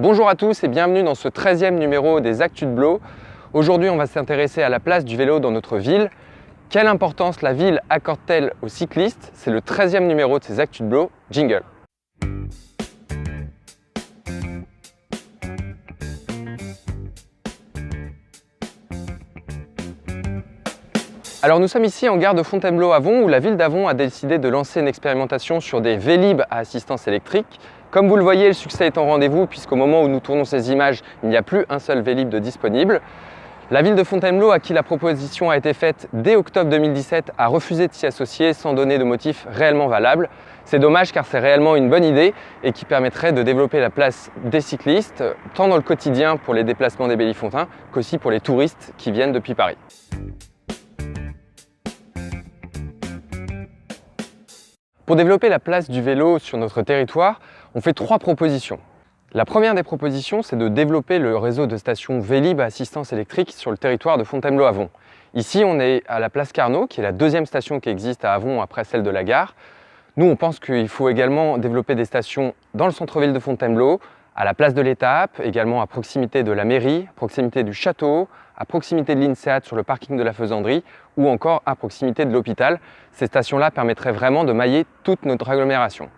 Bonjour à tous et bienvenue dans ce 13e numéro des Actus de Blo. Aujourd'hui, on va s'intéresser à la place du vélo dans notre ville. Quelle importance la ville accorde-t-elle aux cyclistes? C'est le 13e numéro de ces Actus de Blo. Jingle. Alors nous sommes ici en gare de Fontainebleau-Avon où la ville d'Avon a décidé de lancer une expérimentation sur des Vélib à assistance électrique. Comme vous le voyez, le succès est en rendez-vous puisqu'au moment où nous tournons ces images, il n'y a plus un seul Vélib de disponible. La ville de Fontainebleau, à qui la proposition a été faite dès octobre 2017, a refusé de s'y associer sans donner de motifs réellement valables. C'est dommage car c'est réellement une bonne idée et qui permettrait de développer la place des cyclistes, tant dans le quotidien pour les déplacements des Bellifontins qu'aussi pour les touristes qui viennent depuis Paris. Pour développer la place du vélo sur notre territoire, on fait 3 propositions. La première des propositions, c'est de développer le réseau de stations Vélib à assistance électrique sur le territoire de Fontainebleau-Avon. Ici, on est à la place Carnot, qui est la deuxième station qui existe à Avon après celle de la gare. Nous, on pense qu'il faut également développer des stations dans le centre-ville de Fontainebleau, à la place de l'Étape, également à proximité de la mairie, à proximité du château, à proximité de l'INSEAD sur le parking de la Faisanderie ou encore à proximité de l'hôpital. Ces stations-là permettraient vraiment de mailler toute notre agglomération.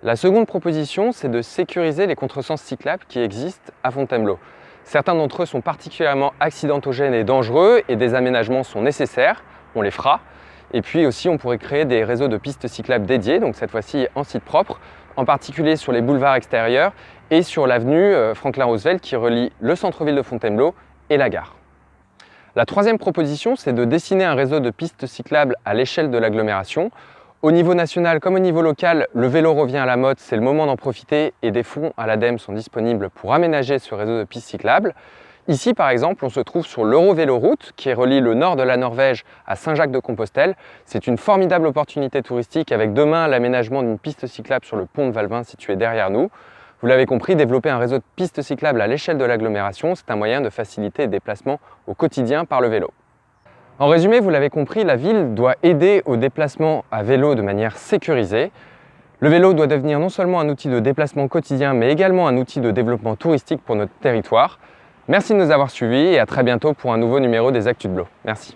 La seconde proposition, c'est de sécuriser les contresens cyclables qui existent à Fontainebleau. Certains d'entre eux sont particulièrement accidentogènes et dangereux et des aménagements sont nécessaires, on les fera. Et puis aussi, on pourrait créer des réseaux de pistes cyclables dédiés, donc cette fois-ci en site propre, en particulier sur les boulevards extérieurs et sur l'avenue Franklin-Roosevelt qui relie le centre-ville de Fontainebleau et la gare. La troisième proposition, c'est de dessiner un réseau de pistes cyclables à l'échelle de l'agglomération. Au niveau national comme au niveau local, le vélo revient à la mode, c'est le moment d'en profiter et des fonds à l'ADEME sont disponibles pour aménager ce réseau de pistes cyclables. Ici, par exemple, on se trouve sur l'Eurovéloroute qui relie le nord de la Norvège à Saint-Jacques-de-Compostelle. C'est une formidable opportunité touristique avec demain l'aménagement d'une piste cyclable sur le pont de Valvin situé derrière nous. Vous l'avez compris, développer un réseau de pistes cyclables à l'échelle de l'agglomération, c'est un moyen de faciliter les déplacements au quotidien par le vélo. En résumé, vous l'avez compris, la ville doit aider au déplacement à vélo de manière sécurisée. Le vélo doit devenir non seulement un outil de déplacement quotidien, mais également un outil de développement touristique pour notre territoire. Merci de nous avoir suivis et à très bientôt pour un nouveau numéro des Actus de Blo. Merci.